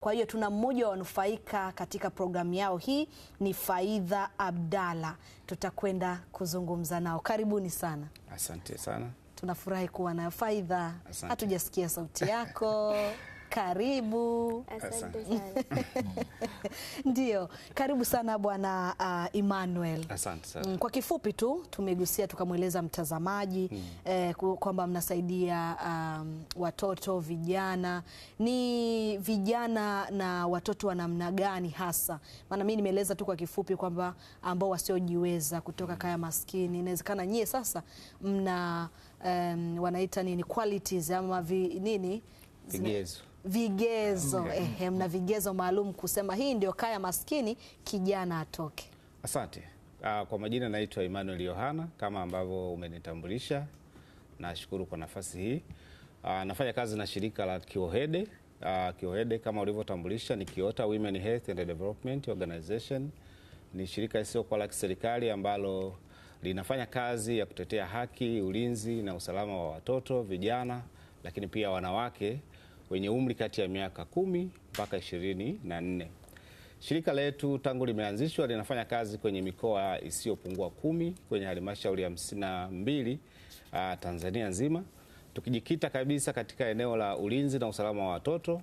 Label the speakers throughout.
Speaker 1: Kwa hiyo tuna mmoja wa wanufaika katika programu yao hii ni Faidha Abdalla. Tutakwenda kuzungumza nao. Karibuni sana.
Speaker 2: Asante sana.
Speaker 1: Tunafurahi kuwa nayo Faidha. Hatujasikia sauti yako. Karibu.
Speaker 3: Asante sana.
Speaker 1: Ndio, karibu sana bwana Emmanuel.
Speaker 2: Asante sana.
Speaker 1: Kwa kifupi tu tumegusia tukamweleza mtazamaji kwamba mnasaidia watoto, vijana. Ni vijana na watoto wa namna gani hasa? Maana mimi nimeeleza tu kwa kifupi kwamba ambao wasiojiweza kutoka kaya maskini. Inawezekana nyie sasa mna wanaita nini, qualities ama vigezo. Mna vigezo maalum kusema hii ndio kaya maskini kijana atoke.
Speaker 2: Asante. Kwa majina naitwa Emmanuel Yohana kama ambavyo umenitambulisha. Nashukuru kwa nafasi hii. Nafanya kazi na shirika la Kiohede. Kiohede kama ulivyotambulisha ni Kiota Women Health and Development Organization. Ni shirika isiyokuwa la kiserikali ambalo linafanya kazi ya kutetea haki, ulinzi na usalama wa watoto, vijana, lakini pia wanawake wenye umri kati ya miaka 10 mpaka 24. Shirika letu tangu limeanzishwa linafanya kazi kwenye mikoa isiyopungua 10 kwenye halmashauri 52 Tanzania nzima, tukijikita kabisa katika eneo la ulinzi na usalama wa watoto,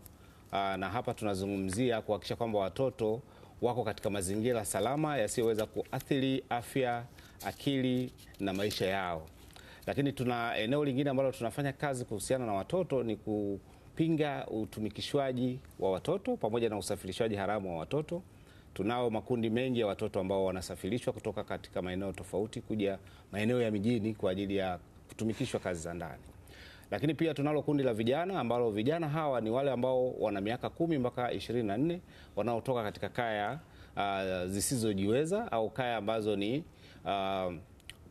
Speaker 2: na hapa tunazungumzia kuhakikisha kwamba watoto wako katika mazingira salama yasiyoweza kuathiri afya, akili na maisha yao. Lakini tuna eneo lingine ambalo tunafanya kazi kuhusiana na watoto ni kupinga utumikishwaji wa watoto pamoja na usafirishwaji haramu wa watoto. Tunao makundi mengi ya watoto ambao wanasafirishwa kutoka katika maeneo tofauti kuja maeneo ya mijini kwa ajili ya kutumikishwa kazi za ndani. Lakini pia tunalo kundi la vijana ambalo vijana hawa ni wale ambao wana miaka 10 mpaka 24 wanaotoka katika kaya zisizojiweza au kaya ambazo ni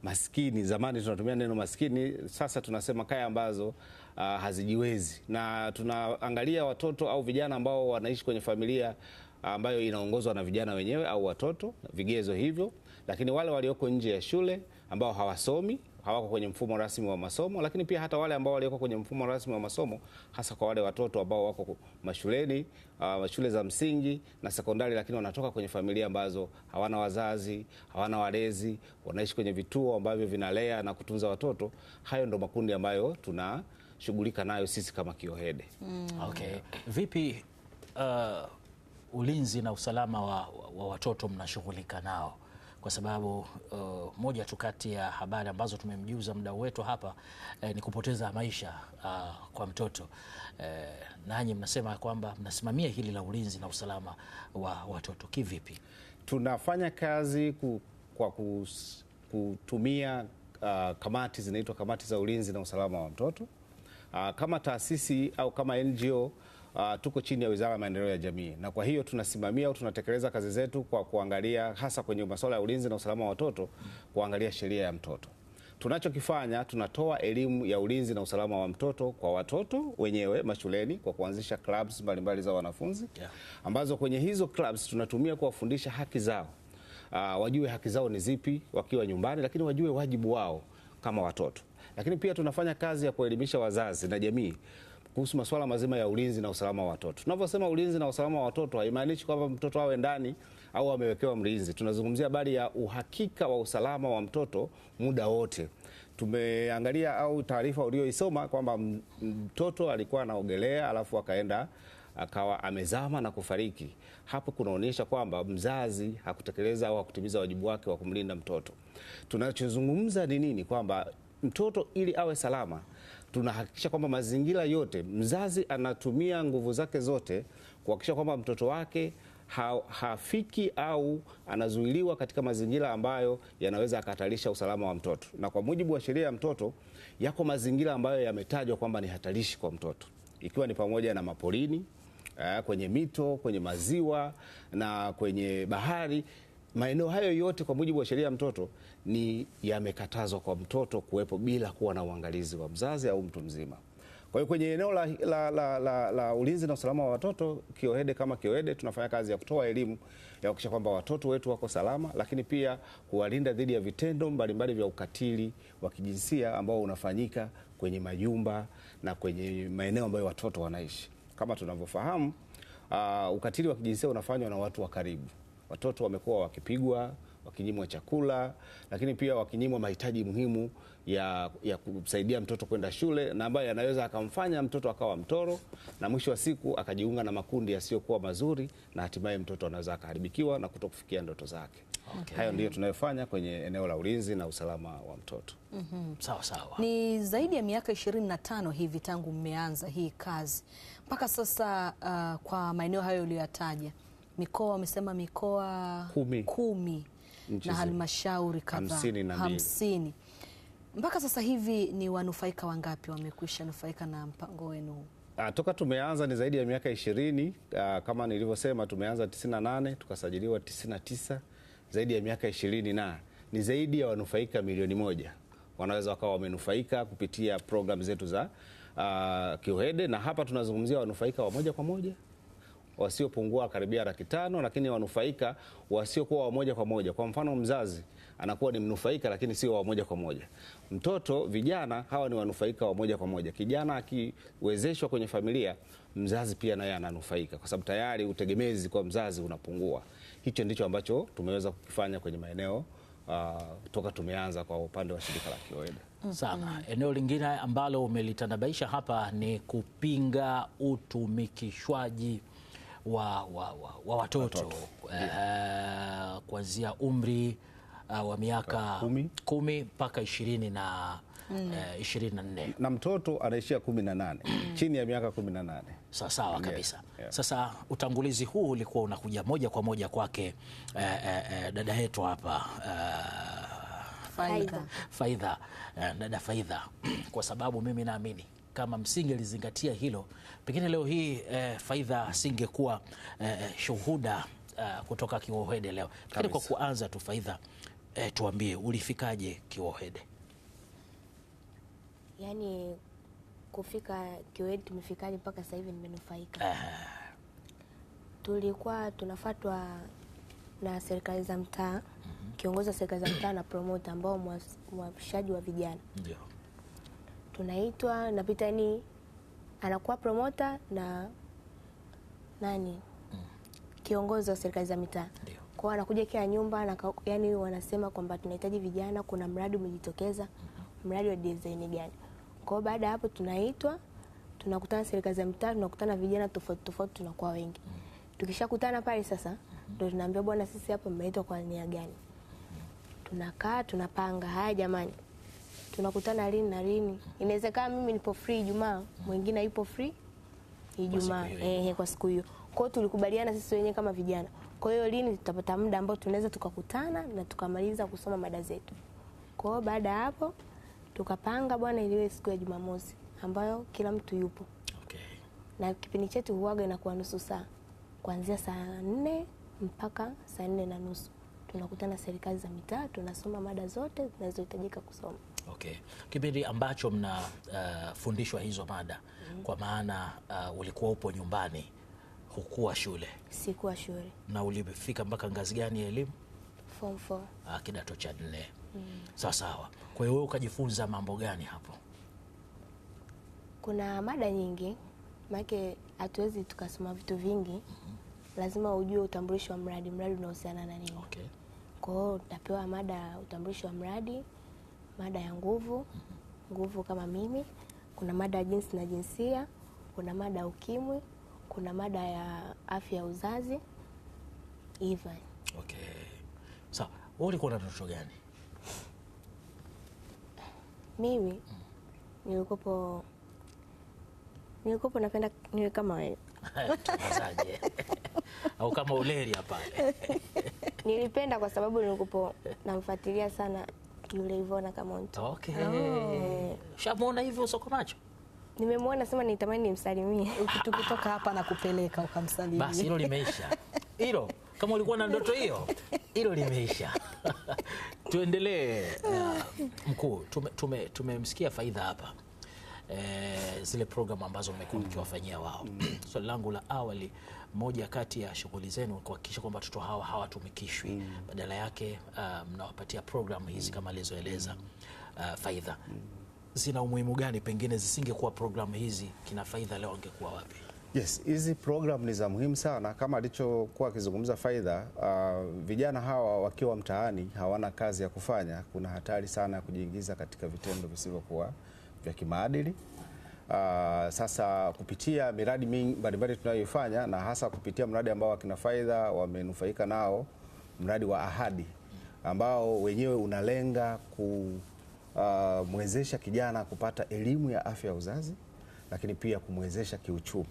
Speaker 2: maskini. Zamani tunatumia neno maskini, sasa tunasema kaya ambazo hazijiwezi. Na tunaangalia watoto au vijana ambao wanaishi kwenye familia ambayo inaongozwa na vijana wenyewe au watoto, vigezo hivyo. Lakini wale walioko nje ya shule ambao hawasomi, hawako kwenye mfumo rasmi wa masomo, lakini pia hata wale ambao walioko kwenye mfumo rasmi wa masomo, hasa kwa wale watoto ambao wako mashuleni, shule za msingi na sekondari, lakini wanatoka kwenye familia ambazo hawana wazazi, hawana walezi, wanaishi kwenye vituo ambavyo vinalea na kutunza watoto. Hayo ndo makundi ambayo tunashughulika nayo sisi kama Kiohede.
Speaker 4: Okay. Vipi ulinzi na usalama wa watoto mnashughulika nao? Kwa sababu moja tu kati ya habari ambazo tumemjuza mdau wetu hapa ni kupoteza maisha kwa mtoto. Nanyi mnasema kwamba mnasimamia hili la ulinzi na usalama wa watoto. Kivipi?
Speaker 2: Tunafanya kazi kwa kutumia kamati zinaitwa kamati za ulinzi na usalama wa mtoto. Kama taasisi au kama NGO tuko chini ya Wizara ya Maendeleo ya Jamii, na kwa hiyo tunasimamia au tunatekeleza kazi zetu kwa kuangalia hasa kwenye masuala ya ulinzi na usalama wa watoto, kuangalia sheria ya mtoto. Tunachokifanya, tunatoa elimu ya ulinzi na usalama wa mtoto kwa watoto wenyewe mashuleni kwa kuanzisha clubs mbalimbali za wanafunzi, ambazo kwenye hizo clubs tunatumia kuwafundisha haki zao. Wajue haki zao ni zipi wakiwa nyumbani, lakini wajue wajibu wao kama watoto. Lakini pia tunafanya kazi ya kuelimisha wazazi na jamii kuhusu masuala mazima ya ulinzi na usalama wa watoto. Tunavyosema ulinzi na usalama wa watoto, haimaanishi kwamba mtoto awe ndani au amewekewa mlinzi. Tunazungumzia habari ya uhakika wa usalama wa mtoto muda wote. Tumeangalia au taarifa ulioisoma kwamba mtoto alikuwa anaogelea alafu akawa amezama na kufariki. Hapo kunaonyesha kwamba mzazi hakutekeleza au hakutimiza wajibu wake wa kumlinda mtoto. Tunachozungumza ni nini? Kwamba mtoto ili awe salama, tunahakikisha kwamba mazingira yote, mzazi anatumia nguvu zake zote kuhakikisha kwamba mtoto wake hafiki au anazuiliwa katika mazingira ambayo yanaweza akahatarisha usalama wa mtoto. Na kwa mujibu wa sheria ya mtoto, yako mazingira ambayo yametajwa kwamba ni hatarishi kwa mtoto, ikiwa ni pamoja na maporini, kwenye mito, kwenye maziwa na kwenye bahari. Maeneo hayo yote kwa mujibu wa sheria ya mtoto ni yamekatazwa kwa mtoto kuwepo bila kuwa na uangalizi wa mzazi au mtu mzima. Kwa hiyo kwenye eneo la ulinzi na usalama wa watoto, Kiohede kama Kiohede tunafanya kazi ya kutoa elimu ya kuhakikisha kwamba watoto wetu wako salama, lakini pia kuwalinda dhidi ya vitendo mbalimbali vya ukatili wa kijinsia ambao unafanyika kwenye majumba na kwenye maeneo ambayo watoto wanaishi. Kama tunavyofahamu, ukatili wa kijinsia unafanywa na watu wa karibu. Watoto wamekuwa wakipigwa, wakinyimwa chakula, lakini pia wakinyimwa mahitaji muhimu ya kusaidia mtoto kwenda shule, na ambayo yanaweza akamfanya mtoto akawa mtoro na mwisho wa siku akajiunga na makundi yasiyokuwa mazuri, na hatimaye mtoto anaweza akaharibikiwa na kutokufikia ndoto zake. Okay. Hayo ndiyo tunayofanya kwenye eneo la ulinzi na usalama wa mtoto.
Speaker 4: Sawa sawa.
Speaker 1: Ni zaidi ya miaka 25 hivi tangu mmeanza hii kazi mpaka sasa. Kwa maeneo hayo uliyoyataja, mikoa wamesema mikoa 10 na halmashauri kadhaa 50. Mpaka sasa hivi ni wanufaika wangapi wamekwisha nufaika na mpango wenu?
Speaker 2: Toka tumeanza ni zaidi ya miaka 20. Kama nilivyosema, tumeanza 98 tukasajiliwa 99, zaidi ya miaka 20, na ni zaidi ya wanufaika milioni 1 wanaweza wakawa wamenufaika kupitia programu zetu za KIUHEDE, na hapa tunazungumzia wanufaika wa moja kwa moja wasiopungua karibia 500,000, lakini wanufaika wasiokuwa wa moja kwa moja. Kwa mfano, mzazi anakuwa ni mnufaika lakini sio wa moja kwa moja. Mtoto, vijana, hawa ni wanufaika wa moja kwa moja. Kijana akiwezeshwa kwenye familia, mzazi pia naye ananufaika kwa sababu tayari utegemezi kwa mzazi unapungua. Hicho ndicho ambacho tumeweza kukifanya kwenye maeneo toka tumeanza kwa upande wa shirika la KIUHEDE.
Speaker 4: Sana. Eneo lingine ambalo umelitanabaisha hapa ni kupinga utumikishwaji wa watoto kuanzia umri wa miaka 10 mpaka 24
Speaker 2: na mtoto anaishia 18 chini ya miaka 18.
Speaker 4: Sawa kabisa. Sasa utangulizi huu ulikuwa unakuja moja kwa moja kwake dada yetu hapa Faidha, dada Faidha, kwa sababu mimi naamini kama msingelizingatia hilo, pengine leo hii Faidha asingekuwa shuhuda kutoka KIUHEDE leo. Lakini kwa kuanza tu, Faidha, tuambie ulifikaje KIUHEDE?
Speaker 3: Yaani kufika KIUHEDE tumefikaje mpaka sasa hivi nimenufaika. Tulikuwa tunafuatwa na serikali za mtaa, kiongozi wa serikali za mtaa na promoter ambao mwamshaji wa vijana.
Speaker 4: Ndio.
Speaker 3: Tunaitwa, napita, ni anakuwa promoter na kiongozi wa serikali za mitaa. Kwa anakuja kila nyumba na yani wanasema kwamba tunahitaji vijana, kuna mradi umejitokeza, mradi wa design gani. Kwa baada hapo tunaitwa, tunakutana serikali za mitaa, tunakutana vijana tofauti tofauti, tunakuwa wengi. Tukishakutana pale sasa ndio tunaambia, bwana, sisi hapa mmeitwa kwa nia gani? Tunakaa tunapanga, haya jamani, tunakutana lini na lini. Inawezekana mimi nipo free Ijumaa, mwingine yupo free Ijumaa kwa siku hiyo. Kwa hiyo tulikubaliana sisi wenyewe kama vijana, kwa hiyo lini tutapata muda ambao tunaweza tukakutana na tukamaliza kusoma mada zetu. Kwa hiyo baada ya hapo tukapanga, bwana, iliwe siku ya Jumamosi ambayo kila mtu yupo.
Speaker 4: Okay. Na
Speaker 3: kipindi chetu huaga inakuwa nusu saa, kuanzia saa 4 mpaka saa 4:30. Tunakutana serikali za mitaa, tunasoma mada zote zinazohitajika kusoma.
Speaker 4: Okay. Kipindi ambacho mnafundishwa hizo mada, kwa maana ulikuwa upo nyumbani, hukuwa shule?
Speaker 3: Sikuwa shule.
Speaker 4: Na ulifika mpaka ngazi gani ya elimu?
Speaker 3: Form 4.
Speaker 4: Kidato cha 4. Sawa. Kwa hiyo wewe ukajifunza mambo gani hapo?
Speaker 3: Kuna mada nyingi, maana hatuwezi tukasoma vitu vingi. Lazima ujue utambulisho wa mradi unahusiana na nini.
Speaker 4: Okay.
Speaker 3: Kwa hiyo utapewa mada ya utambulisho wa mradi, mada ya nguvu kama mimi, kuna mada ya jinsi na jinsia, kuna mada ya ukimwi, kuna mada ya afya ya uzazi, hivyo.
Speaker 4: Okay. Sawa. Wewe ulikuwa na ndoto gani?
Speaker 3: Mimi nilikuwa napenda niwe kama wewe.
Speaker 4: Tunazaje? Au kama Uleri hapa.
Speaker 3: Nilipenda kwa sababu nilikuwa namfuatilia sana yule Ivona Kamonto.
Speaker 4: Okay. Shamuona hivyo soko macho?
Speaker 3: Nimemwona, sema nitamani nimsalimie.
Speaker 1: Tukitoka hapa na kupeleka ukamsalimie.
Speaker 4: Basi hilo limeisha. Hilo kama ulikuwa na ndoto hiyo, hilo limeisha. Tuendelee. Mkuu, tumemsikia Faidha hapa. Zile programu ambazo mmekuwa mkiwafanyia wao. Swali langu la awali, moja kati ya shughuli zenu kuhakikisha kwamba watoto hawa hawatumikishwi, badala yake mnawapatia programu hizi kama alizoeleza Faidha. Zina umuhimu gani? Pengine zisingekuwa programu hizi, kina Faidha leo angekuwa wapi?
Speaker 2: Yes, hizi program ni za muhimu sana kama alichokuwa akizungumza Faida. Vijana hawa wakiwa mtaani hawana kazi ya kufanya, kuna hatari sana ya kujiingiza katika vitendo visivyokuwa vya kimaadili. Sasa kupitia miradi mbalimbali tunayoifanya na hasa kupitia mradi ambao akina Faida wamenufaika nao, mradi wa Ahadi ambao wenyewe unalenga kumwezesha kijana kupata elimu ya afya ya uzazi, lakini pia kumwezesha kiuchumi,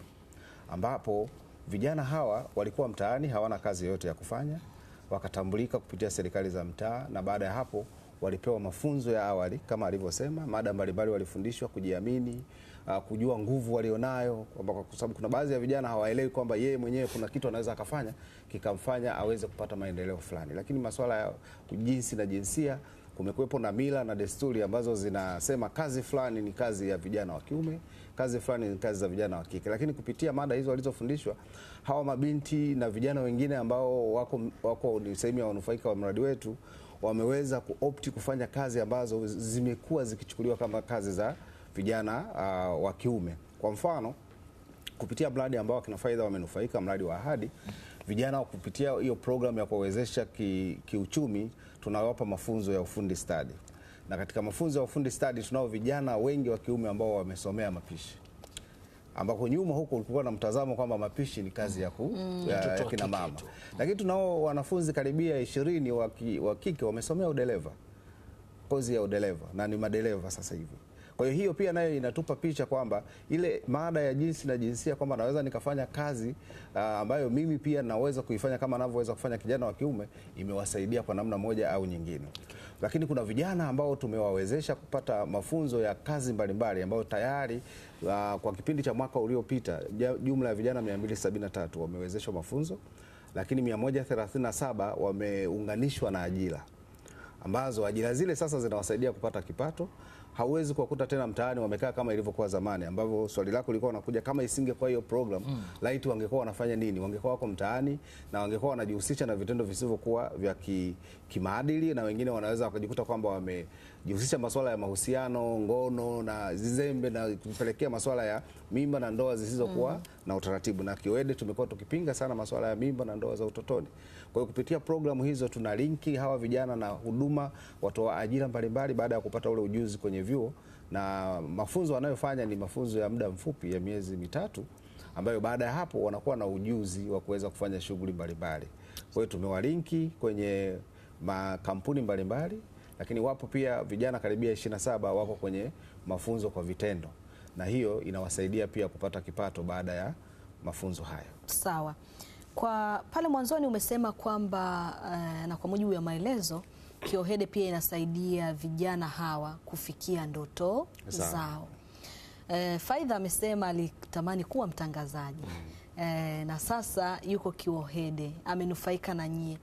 Speaker 2: ambapo vijana hawa walikuwa mtaani hawana kazi yoyote ya kufanya, wakatambulika kupitia serikali za mtaa, na baada ya hapo walipewa mafunzo ya awali kama alivyosema, mada mbalimbali walifundishwa kujiamini, kujua nguvu walionayo, kwa sababu kuna baadhi ya vijana hawaelewi kwamba yeye mwenyewe kuna kitu anaweza akafanya kikamfanya aweze kupata maendeleo fulani. Lakini masuala ya jinsi na jinsia, kumekuwepo na mila na desturi ambazo zinasema kazi fulani ni kazi ya vijana wa kiume, kazi fulani ni kazi za vijana wa kike. Lakini kupitia mada hizo walizofundishwa, hawa mabinti na vijana wengine ambao wako ni sehemu ya wanufaika wa mradi wetu, wameweza kuopti kufanya kazi ambazo zimekuwa zikichukuliwa kama kazi za vijana wa kiume. Kwa mfano, kupitia mradi ambao akina Faida wamenufaika, mradi wa Ahadi, vijana kupitia hiyo program ya kuwezesha kiuchumi, tunawapa mafunzo ya ufundi stadi. Na katika mafunzo ya ufundi stadi tunao vijana wengi wa kiume ambao wamesomea mapishi, ambako nyuma huko ulikuwa na mtazamo kwamba mapishi ni kazi ya kina mama. Lakini tunao wanafunzi karibia 20 wa kike wamesomea udereva, kozi ya udereva, na ni madereva sasa hivi. Kwa hiyo pia nayo inatupa picha kwamba ile mada ya jinsi na jinsia, kwamba naweza nikafanya kazi ambayo mimi pia naweza kuifanya kama anavyoweza kufanya kijana wa kiume, imewasaidia kwa namna moja au nyingine. Lakini kuna vijana ambao tumewawezesha kupata mafunzo ya kazi mbalimbali ambao tayari kwa kipindi cha mwaka uliopita jumla ya vijana 273 wamewezeshwa mafunzo, lakini 137 wameunganishwa na ajira, ambazo ajira zile sasa zinawasaidia kupata kipato. Hauwezi kuwakuta tena mtaani wamekaa kama ilivyokuwa zamani, ambavyo swali lako lilikuwa unakuja kama isingekuwa hiyo program, laiti wangekuwa wanafanya nini? Wangekuwa wako mtaani na wangekuwa wanajihusisha na vitendo visivyokuwa vya kimaadili, na wengine wanaweza wakajikuta kwamba wamejihusisha masuala ya mahusiano, ngono na zizembe, na kupelekea masuala ya mimba na ndoa zisizokuwa na utaratibu. Na KIOEDE tumekuwa tukipinga sana masuala ya mimba na ndoa za utotoni. Kwa hiyo kupitia programu hizo tuna linki hawa vijana na huduma, watoa ajira mbalimbali baada ya kupata ule ujuzi kwenye vyuo, na mafunzo wanayofanya ni mafunzo ya muda mfupi ya miezi 3, ambayo baada ya hapo wanakuwa na ujuzi wa kuweza kufanya shughuli mbalimbali. Kwa hiyo tumewalinki kwenye makampuni mbalimbali, lakini wapo pia vijana karibia 27 wako kwenye mafunzo kwa vitendo, na hiyo inawasaidia pia kupata kipato baada ya mafunzo hayo.
Speaker 1: Sawa. Kwa pale mwanzoni umesema kwamba na kwa mujibu wa maelezo, KIOEDE pia inasaidia vijana hawa kufikia ndoto zao. Faida amesema alitamani kuwa mtangazaji na sasa yuko KIOEDE, amenufaika na nyie.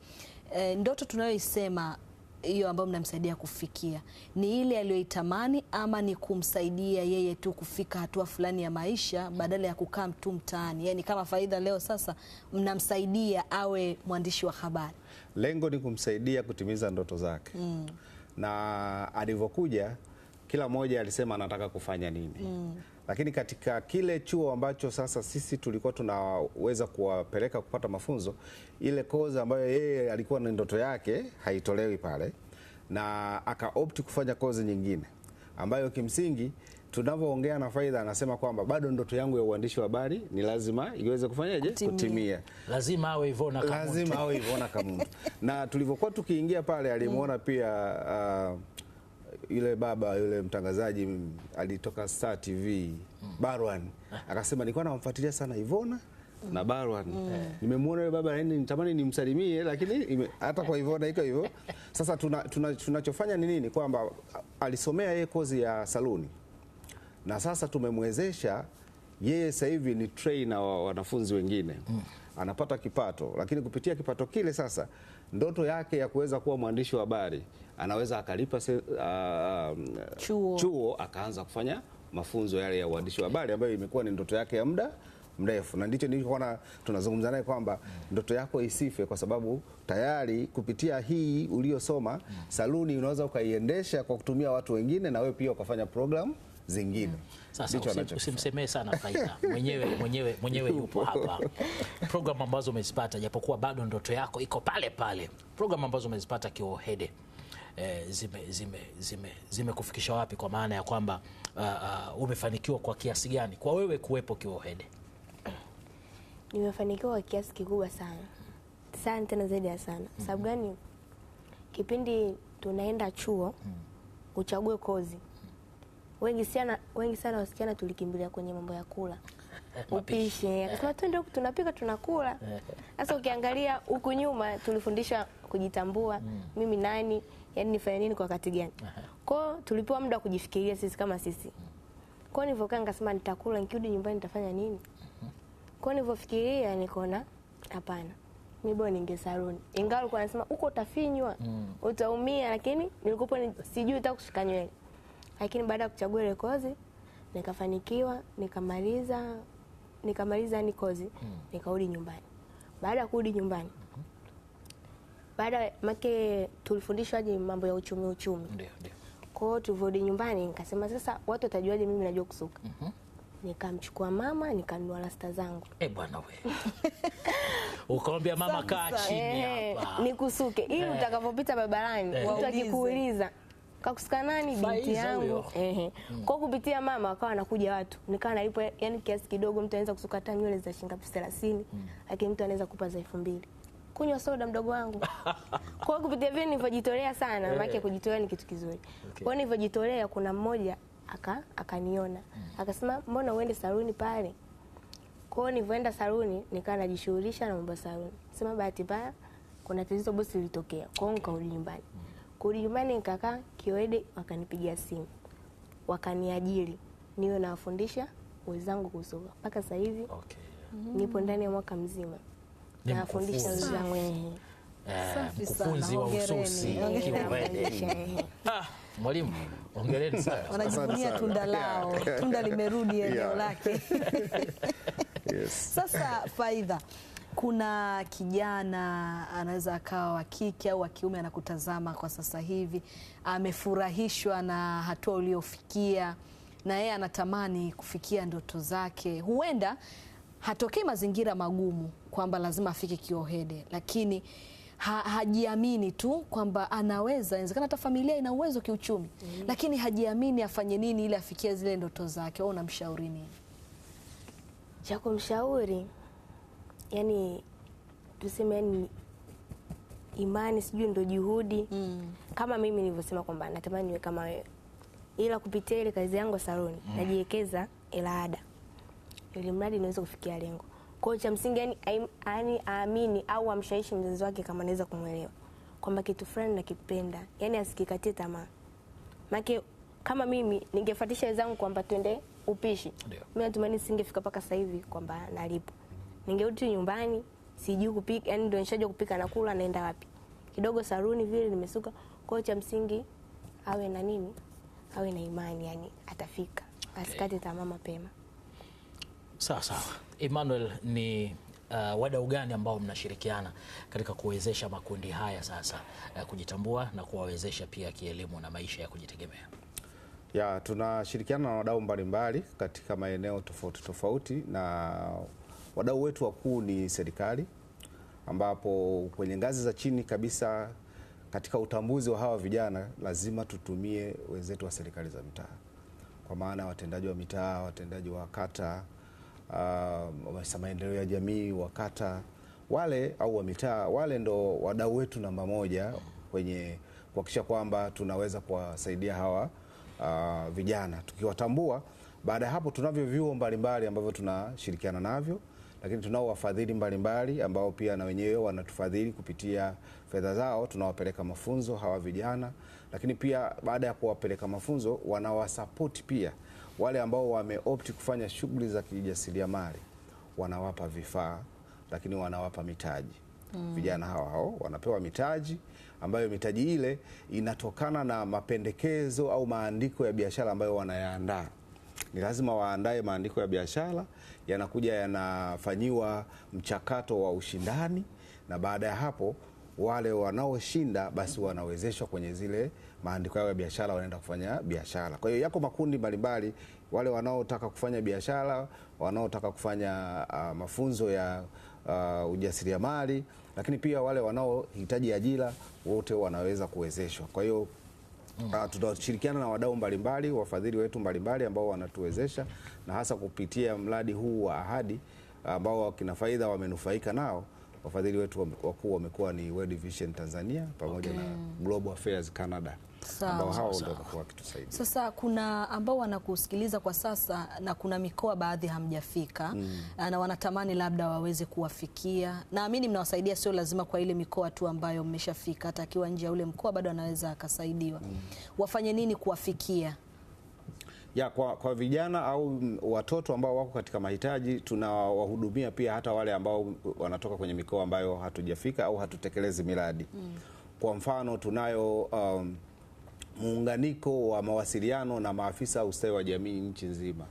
Speaker 1: Ndoto tunayoisema hiyo ambayo mnamsaidia kufikia ni ile aliyoitamani, ama ni kumsaidia yeye tu kufika hatua fulani ya maisha badala ya kukaa mtu mtaani? Yani kama Faida leo sasa mnamsaidia awe mwandishi wa habari.
Speaker 2: Lengo ni kumsaidia kutimiza ndoto zake. Na alivyokuja kila mmoja alisema anataka kufanya nini. Lakini katika kile chuo ambacho sasa sisi tulikuwa tunaweza kuwapeleka kupata mafunzo, ile kozi ambayo yeye alikuwa na ndoto yake haitolewi pale, na akaopti kufanya kozi nyingine ambayo kimsingi tunavyoongea na Faida anasema kwamba bado ndoto yangu ya uandishi wa habari ni lazima iweze kufanyaje? Kutimia.
Speaker 4: Lazima awe Ivona Kamuntu.
Speaker 2: Lazima awe Ivona Kamuntu. Na tulivyokuwa tukiingia pale alimuona pia yule baba yule mtangazaji alitoka Star TV, Barwan, akasema nilikuwa namfuatilia sana Ivona na Barwan. Nimemuona yule baba, nitamani nimsalimie, lakini hata kwa Ivona iko hivyo. Sasa tunachofanya ni nini? Kwamba alisomea yeye kozi ya saluni, na sasa tumemwezesha yeye sasa hivi ni trainer wa wanafunzi wengine. Anapata kipato, lakini kupitia kipato kile sasa ndoto yake ya kuweza kuwa mwandishi wa habari anaweza akalipa chuo akaanza kufanya mafunzo yale ya uandishi wa habari, ambayo imekuwa ni ndoto yake ya muda mrefu. Na ndicho nilichoona tunazungumza naye kwamba ndoto yako isife, kwa sababu tayari kupitia hii uliyosoma saluni unaweza ukaiendesha kwa kutumia watu wengine, na wewe pia ukafanya program zingine.
Speaker 4: Sasa usimsemee sana Faida, mwenyewe yupo hapa. Program ambazo umezipata, japokuwa bado ndoto yako iko pale pale, program ambazo umezipata Kiwohede zimekufikisha wapi, kwa maana ya kwamba umefanikiwa kwa kiasi gani kwa wewe kuwepo Kiwohede?
Speaker 3: Nimefanikiwa kwa kiasi kikubwa sana tena zaidi ya sana. Sababu gani? Kipindi tunaenda chuo uchague kozi, wengi sana wasichana tulikimbilia kwenye mambo ya kula, upishi. Akasema twende huku tunapika tunakula. Sasa ukiangalia huku nyuma tulifundishwa kujitambua, mimi nani, yani nifanye nini kwa wakati gani. Kwa tulipewa muda kujifikiria sisi kama sisi. Kwa nilivyokaa nikasema nitakula, nikirudi nyumbani nitafanya nini? Kwa nilivyofikiria nikaona hapana, mimi bora ninge saluni. Ingawa alikuwa anasema uko utafinywa, utaumia, lakini nilikuwa sijui hata kushika nywele. Lakini baada ya kuchagua ile kozi nikafanikiwa, nikamaliza ni kozi, nikarudi nyumbani. Baada ya kurudi nyumbani, make tulifundishwa aje mambo ya uchumi.
Speaker 4: Ndio.
Speaker 3: Kwa hiyo tulirudi nyumbani nikasema sasa watu watajuaje mimi najua kusuka? Nikamchukua mama nikanunua rasta zangu.
Speaker 4: Bwana wewe. Ukamwambia mama kaa chini hapa,
Speaker 3: nikusuke ili utakapopita barabarani mtu akikuuliza kakusuka nani, binti yangu. Kwa kupitia mama akawa anakuja watu, nikawa nalipo yani kiasi kidogo. Mtu anaweza kusuka hata nywele za shilingi 30, lakini mtu anaweza kupa za 2000. Kunywa soda mdogo wangu. Kwa kupitia vile nilivyojitolea sana, maana kujitolea ni kitu kizuri. Kwa nilivyojitolea, kuna mmoja akaniona, akasema mbona uende saluni pale? Kwa hiyo nilivyoenda saluni nikawa najishughulisha na mambo ya saluni. Sema bahati mbaya kuna tatizo bosi lilitokea. Kwa hiyo nikarudi nyumbani. Kurudi nyumbani nikakaa Kiwohede, wakanipigia simu, wakaniajiri niwe nawafundisha wenzangu kusuka. Mpaka sasa hivi nipo ndani ya mwaka mzima nawafundisha wenzangu.
Speaker 4: Mkufunzi wa ususi Kiwohede. Mwalimu, hongereni sana.
Speaker 1: Wanajivunia tunda lao, tunda limerudi eneo lake. Sasa Faida, kuna kijana anaweza akawa wa kike au wa kiume anakutazama kwa sasa hivi, amefurahishwa na hatua uliofikia na yeye anatamani kufikia ndoto zake. Huenda hatokei mazingira magumu kwamba lazima afike Kiwohede, lakini hajiamini tu kwamba anaweza, inawezekana hata familia ina uwezo kiuchumi, lakini hajiamini afanye nini ili afikie zile ndoto zake. Wewe unamshauri nini?
Speaker 3: Cha kumshauri, yani tuseme yani imani, sijui ndo juhudi. Kama mimi nilivyosema kwamba natamani niwe kama wewe, ila kupitia ile kazi yangu saloni najiwekeza ila ada, ili mradi niweze kufikia lengo. Kwa cha msingi yani aamini au amshawishi mzazi wake kama anaweza kumuelewa kwamba kitu fulani nakipenda, yani asikikatie tamaa. Maana kama mimi ningefuatisha wenzangu kwamba twende upishi, mimi natumani singefika paka sasa hivi kwamba nalipo. Ningerudi nyumbani sijui kupika, yani ndio nishajua kupika na kula naenda wapi. Kidogo saluni vile nimesuka. Kwa cha msingi awe na nini? Awe na imani, yani atafika. Asikate tamaa mapema.
Speaker 4: Sawa. Emmanuel, ni wadau gani ambao mnashirikiana katika kuwezesha makundi haya sasa kujitambua na kuwawezesha pia kielimu na maisha ya kujitegemea?
Speaker 2: Tunashirikiana na wadau mbalimbali katika maeneo tofauti, na wadau wetu wakuu ni serikali, ambapo kwenye ngazi za chini kabisa katika utambuzi wa hawa vijana lazima tutumie wenzetu wa serikali za mitaa, kwa maana watendaji wa mitaa, watendaji wa kata, maendeleo ya jamii wa kata wale au wa mitaa wale, ndo wadau wetu namba moja kwenye kuhakikisha kwamba tunaweza kuwasaidia hawa vijana. Tukiwatambua, baada ya hapo tunavyo vyuo mbalimbali ambavyo tunashirikiana navyo, lakini tunao wafadhili mbalimbali ambao pia na wenyewe wanatufadhili kupitia fedha zao. Tunawapeleka mafunzo hawa vijana, lakini pia baada ya kuwapeleka mafunzo wanawasupport pia wale ambao wameopti kufanya shughuli za kijasiriamali, wanawapa vifaa, lakini wanawapa mitaji. Vijana hao wanapewa mitaji, ambayo mitaji ile inatokana na mapendekezo au maandiko ya biashara ambayo wanayaandaa. Ni lazima waandae maandiko ya biashara, yanakuja yanafanyiwa mchakato wa ushindani, na baada ya hapo wale wanaoshinda basi wanawezeshwa kwenye zile maandiko yao ya biashara, wanaenda kufanya biashara. Kwa hiyo yako makundi mbalimbali, wale wanaotaka kufanya biashara, wanaotaka kufanya mafunzo ya ujasiriamali, lakini pia wale wanaohitaji ajira, wote wanaweza kuwezeshwa. Kwa hiyo tutashirikiana na wadau mbalimbali, wafadhili wetu mbalimbali ambao wanatuwezesha, na hasa kupitia mradi huu wa Ahadi ambao kina Faida wamenufaika nao. Wafadhili wetu wakuu wamekuwa ni World Vision Tanzania pamoja na Global Affairs Canada, ambao hao ndio watakuwa wakitusaidia.
Speaker 1: Sasa kuna ambao wanakusikiliza kwa sasa na kuna mikoa baadhi hamjafika na wanatamani labda waweze kuwafikia. Naamini mnawasaidia, sio lazima kwa ile mikoa tu ambayo mmeshafika, hata akiwa nje ya ule mkoa bado anaweza akasaidiwa. Wafanye nini kuwafikia?
Speaker 2: Ya, kwa vijana au watoto ambao wako katika mahitaji, tunawahudumia pia hata wale ambao wanatoka kwenye mikoa ambayo hatujafika au hatutekelezi miradi. Kwa mfano tunayo muunganiko wa mawasiliano na maafisa ustawi wa jamii nchi nzima.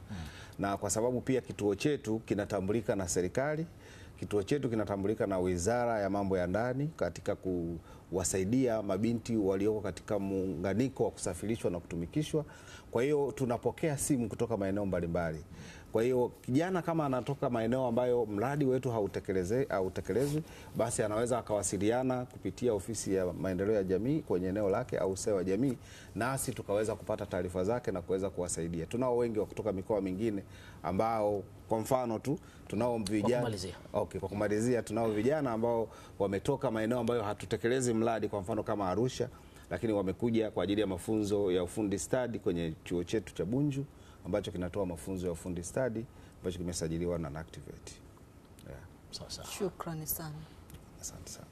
Speaker 2: Na kwa sababu pia kituo chetu kinatambulika na serikali, kituo chetu kinatambulika na Wizara ya Mambo ya Ndani katika kuwasaidia mabinti walioko katika muunganiko wa kusafirishwa na kutumikishwa. Kwa hiyo tunapokea simu kutoka maeneo mbalimbali. Kwa hiyo kijana kama anatoka maeneo ambayo mradi wetu hautekelezwi, basi anaweza akawasiliana kupitia ofisi ya maendeleo ya jamii kwenye eneo lake au ustawi wa jamii, nasi tukaweza kupata taarifa zake na kuweza kuwasaidia. Tunao wengi wa kutoka mikoa mingine ambao, kwa mfano tu tunao vijana. Kwa kumalizia, tunao vijana ambao wametoka maeneo ambayo hatutekelezi mradi, kwa mfano kama Arusha, lakini wamekuja kwa ajili ya mafunzo ya ufundi stadi kwenye chuo chetu cha Bunju ambacho kinatoa mafunzo ya ufundi stadi ambacho kimesajiliwa na Activate.
Speaker 1: Shukrani sana.
Speaker 2: Asante sana.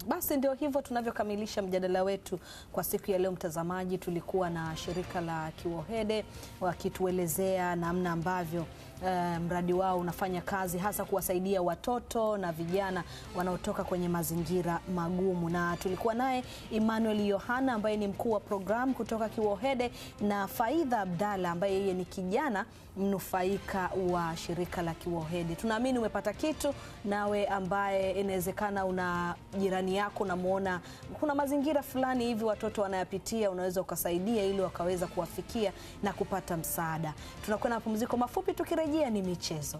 Speaker 1: Basi ndio hivyo tunavyokamilisha mjadala wetu kwa siku ya leo. Mtazamaji, tulikuwa na shirika la Kiwohede wakituelezea namna ambavyo mradi wao unafanya kazi hasa kuwasaidia watoto na vijana wanaotoka kwenye mazingira magumu, na tulikuwa naye Emmanuel Yohana ambaye ni mkuu wa program kutoka Kiwohede na Faida Abdalla ambaye yeye ni kijana mnufaika wa shirika la Kiwohede. Tunaamini umepata kitu, nawe ambaye inawezekana una jirani yako unamuona kuna mazingira fulani hivi watoto wanayapitia, unaweza ukasaidia ili wakaweza kuwafikia na kupata msaada. Tunakwenda mapumziko mafupi, tukirejea ni michezo.